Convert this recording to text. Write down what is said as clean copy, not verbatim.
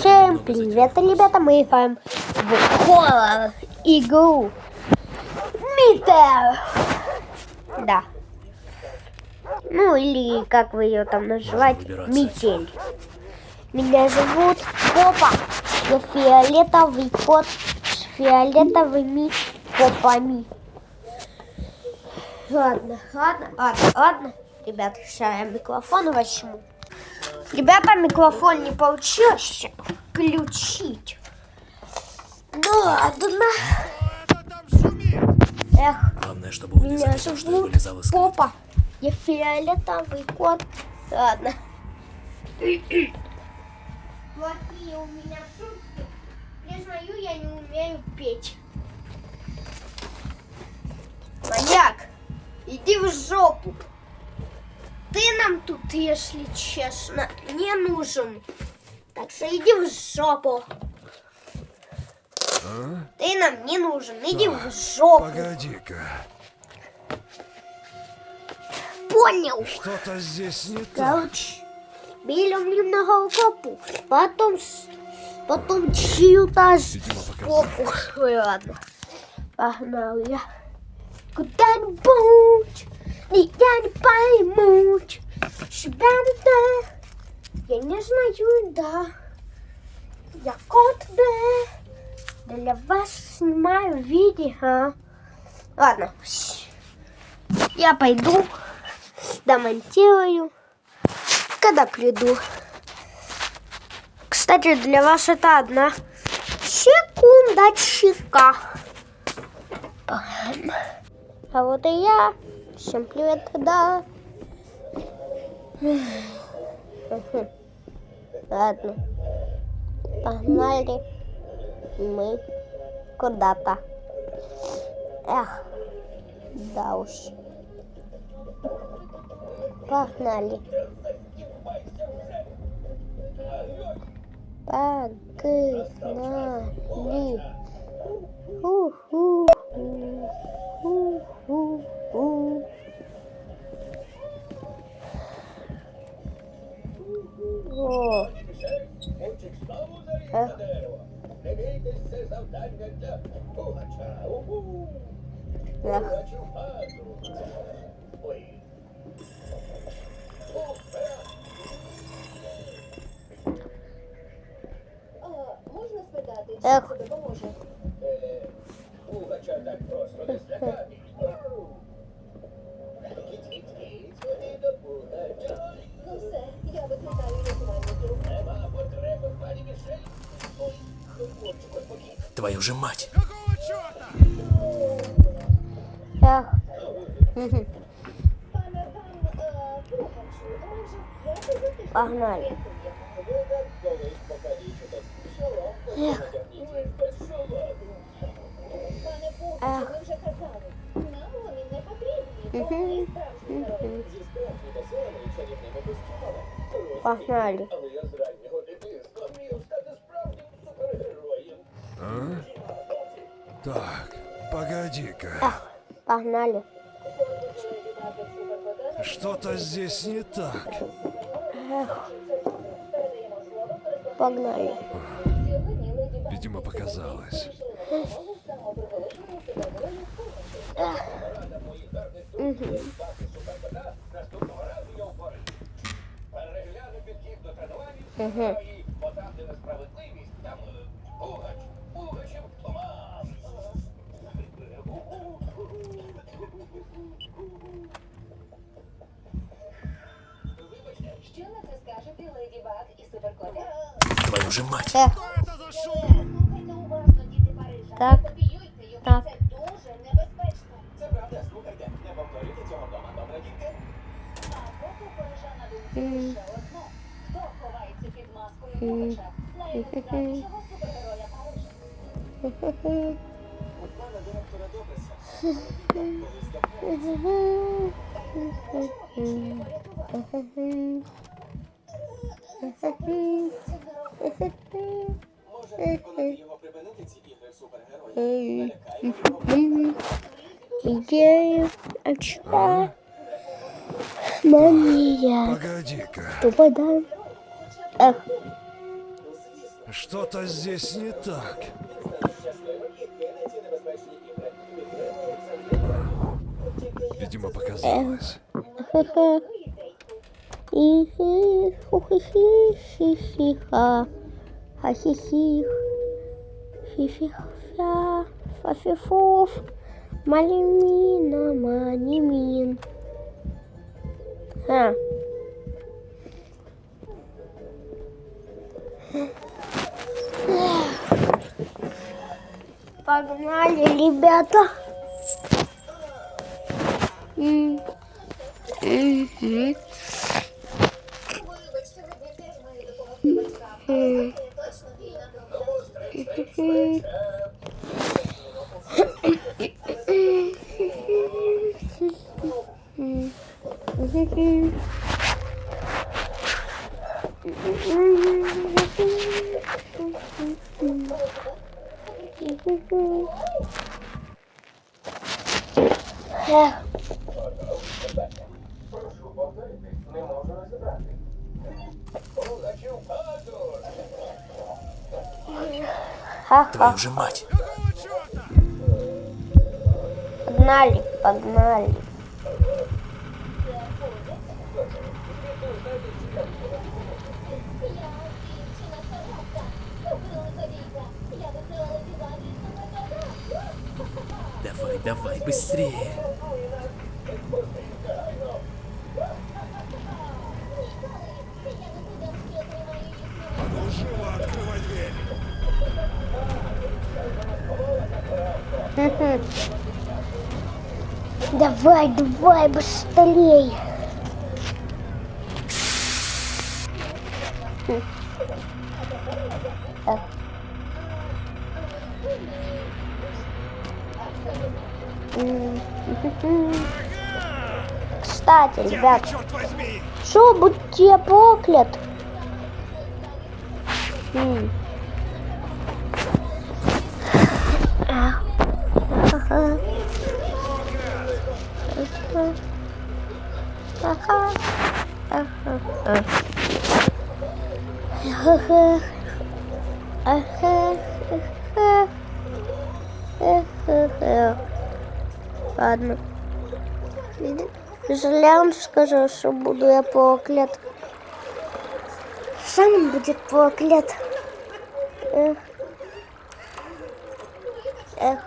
Всем привет, ребята, мы играем в хоррор игру Митер. Да. Ну или как вы ее там называете, Метель. Меня зовут Попа. Я фиолетовый кот с фиолетовыми попами. Ладно. Ребята, сейчас я микрофон возьму. Ребята, микрофон не получилось включить. Ну ладно. Эх, Главное, чтобы у них меня заметил, что зовут вылезал из клетки. Попа. Я фиолетовый кот. Ладно. Плохие у меня шутки. Признаю, я не умею петь. Маньяк, иди в жопу. Ты нам тут, если честно, не нужен. Так что иди в жопу. Ты нам не нужен. Иди в жопу. Погоди-ка. Понял? Что-то здесь не так. Короче, берем немного в жопу. Потом чью-то попу. Ой, ладно. Погнал я. Куда-нибудь. Я не пойму себя, да. Я не знаю, да. Я кот, да. Для вас снимаю видео. Ладно. Я пойду. Домонтирую. Когда приду. Кстати, для вас это одна секундочка. А вот и я. Всем привет, да. Ладно. Погнали мы куда-то. Эх, да уж. Погнали. Погнали. О. Можна спитати, чи Эх. це допоможе? Пугача так просто не злякати. Ходи до Пугача. Ну все, я викликаю рятувальників. Нема потреби, пані Мішель. Ой, хлопчику, спокійно. Твою же мать! Эх. Пане Пугачу, ми вже вдячні за те, що Погнали. Ви так колись покалічитесь. Шолом, одягніть. Без шолому. Пане Пугачу, ви вже казали. Нам вони не потрібні, бо ми справжні герої. Зі справжніми силами і чарівними костюмами. Погнали. Але я з раннього дитинства мріяв стати справжнім супергероєм. Так, погоди-ка. Эх, погнали. Что-то здесь не так. Погнали. Видимо, показалось. Наступного разу я впораюсь. Перегляну підхід до тренувань. І бо там, де несправедливість, там Пугачів команд. Вибачте, Що на це скажете Леді Баг і Суперкоте? Твою же мать! Эх, Слухайте уважно, діти Парижа. Так. Не копіюйте його, Так. це дуже небезпечно. це правда, слухайте, не повторюйте цього вдома, добре, дітки? А поки у Парижа на думці лише одне. Хто ховається під маскою Пугача? Найвизначнішого супергероя Парижа. У пана директора добре все, але він колись може переконати його припинити ці ігри супергероїв. Налякає його. идея очка. Мания. Погоди-ка. Тупода. Эх, Что-то здесь не так. Видимо, показалось. Хи-хи-хи-хи-ха. Ха-хи-хих. Фи-фи-фя. Фа-фи-фуф. Малимина, манимин. А. Погнали, ребята. Мгм. Прошу повторити, не можу розібрати. Пугачів падур. Ха-ха. Твою же мать. Погнали, погнали. Давай, давай, быстрее. А ну, живо открывай дверь. Давай, давай, быстрей. Так. Кстати, ребят, Черт возьми! что будьте проклят? Ладно. Жалям скажу, что буду я проклят. Сам будет проклят. Эх.